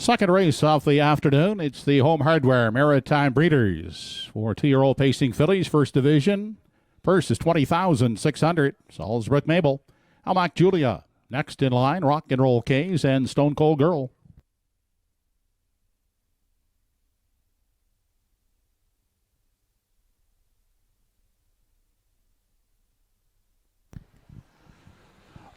Second race of the afternoon. It's the Home Hardware Maritime Breeders for 2-year-old pacing fillies, first division. Purse is $20,600. Salisbury Mabel. Almac Julia. Next in line, Rock and Roll K's and Stone Cold Girl.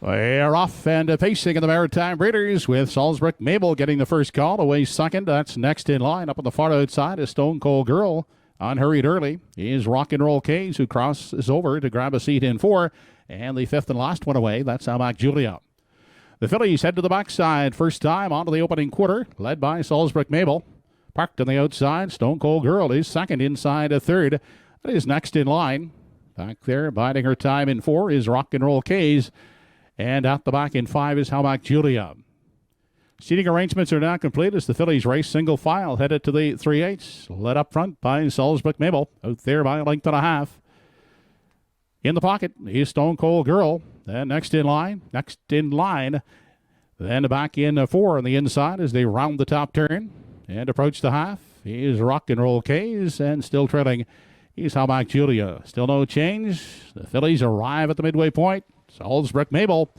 They're off and pacing in the Maritime Breeders with Salisbury Mabel getting the first call. Away second. That's next in line. Up on the far outside is Stone Cold Girl. Unhurried early is Rock and Roll K's, who crosses over to grab a seat in 4. And the fifth and last one away, that's Almac Julia. The fillies head to the backside. First time onto the opening quarter, led by Salisbury Mabel. Parked on the outside, Stone Cold Girl is second inside a third. That is next in line. Back there, biding her time in 4 is Rock and Roll K's. And out the back in 5 is Almac Julia. Seating arrangements are now complete as the fillies race single file, headed to the 3/8. Led up front by Salisbury Mabel, out there by a length and a half. In the pocket is Stone Cold Girl. Then next in line. Then back in 4 on the inside as they round the top turn and approach the half. Here's Rock and Roll K's, and still trailing is Almac Julia. Still no change. The fillies arrive at the midway point. Salisbury Mabel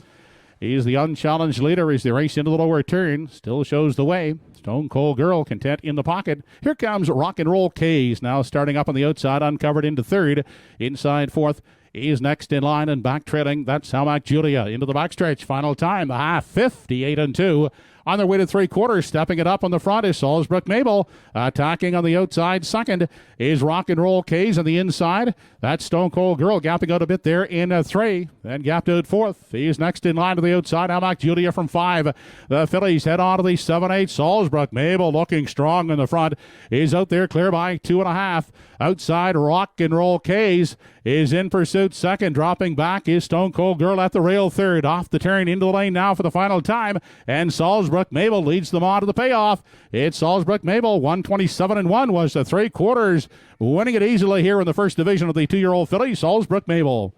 is the unchallenged leader as they race into the lower turn. Still shows the way. Stone Cold Girl content in the pocket. Here comes Rock and Roll K's now starting up on the outside, uncovered into third. Inside fourth is next in line and back trailing. That's Almac Julia into the backstretch. Final time, 58-2. On their way to 3/4, stepping it up on the front is Salisbury Mabel. Attacking on the outside second is Rock and Roll K's on the inside. That's Stone Cold Girl gapping out a bit there in 3. Then gapped out fourth. He's next in line to the outside. Almac Julia from 5. The fillies head on to the 7/8. Salisbury Mabel looking strong in the front. Is out there clear by 2.5. Outside, Rock and Roll K's is in pursuit second. Dropping back is Stone Cold Girl at the rail third. Off the turn into the lane now for the final time. And Salisbury Mabel leads them on to the payoff. It's Salisbury Mabel. 127-1 was the 3/4. Winning it easily here in the first division of the 2-year-old filly. Salisbury Mabel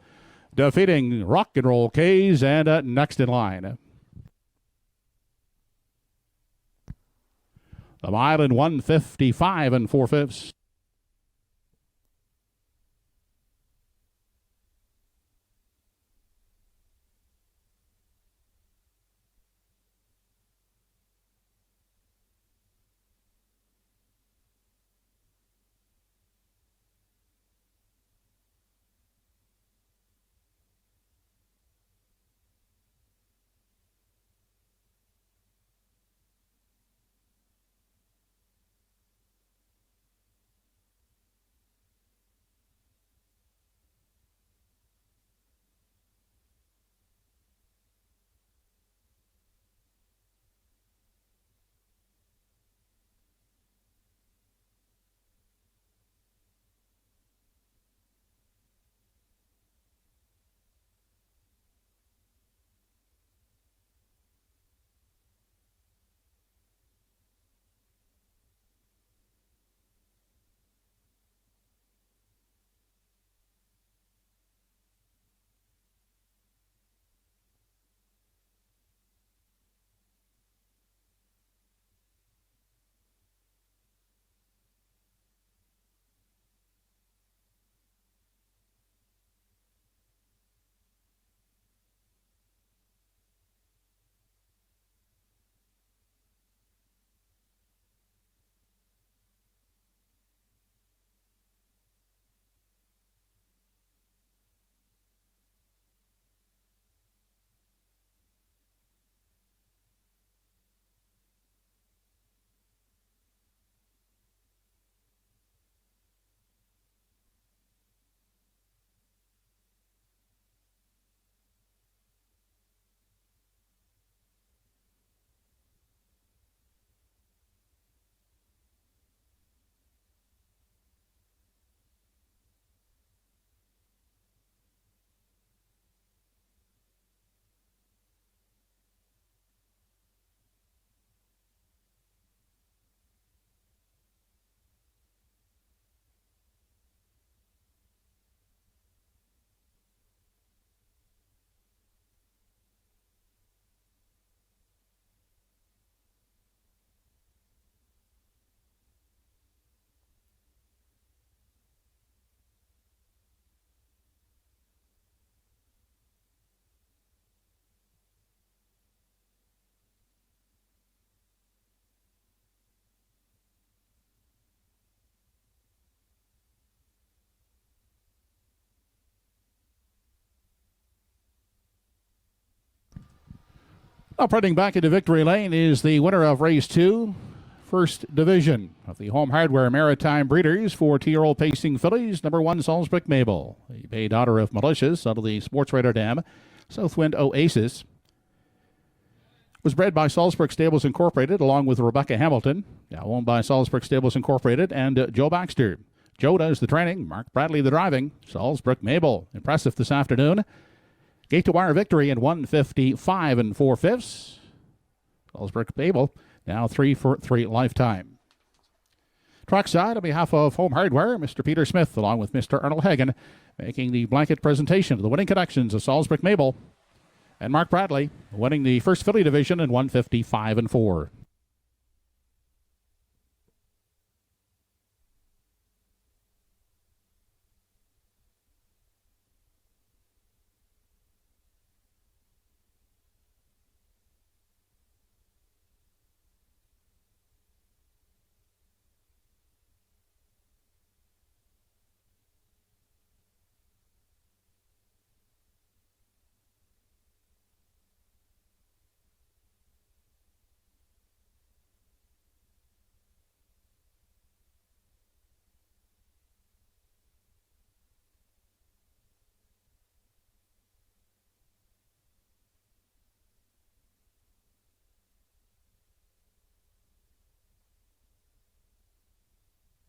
defeating Rock and Roll K's and next in line. The mile in 1:55 4/5. Operating back into victory lane is the winner of race 2, first division of the Home Hardware Maritime Breeders for 2-year-old pacing fillies. Number 1, Salisbury Mabel, the bay daughter of Malicious out of the Sports Radar Dam, Southwind Oasis. Was bred by Salisbury Stables Incorporated along with Rebecca Hamilton, now owned by Salisbury Stables Incorporated, and Joe Baxter. Joe does the training, Mark Bradley the driving. Salisbury Mabel, impressive this afternoon. Gate to wire victory in 1:55 4/5. Salisbury Mabel now 3 for 3 lifetime. Trackside on behalf of Home Hardware, Mr. Peter Smith along with Mr. Arnold Hagen making the blanket presentation of the winning connections of Salisbury Mabel. And Mark Bradley winning the first filly division in 1:55 4.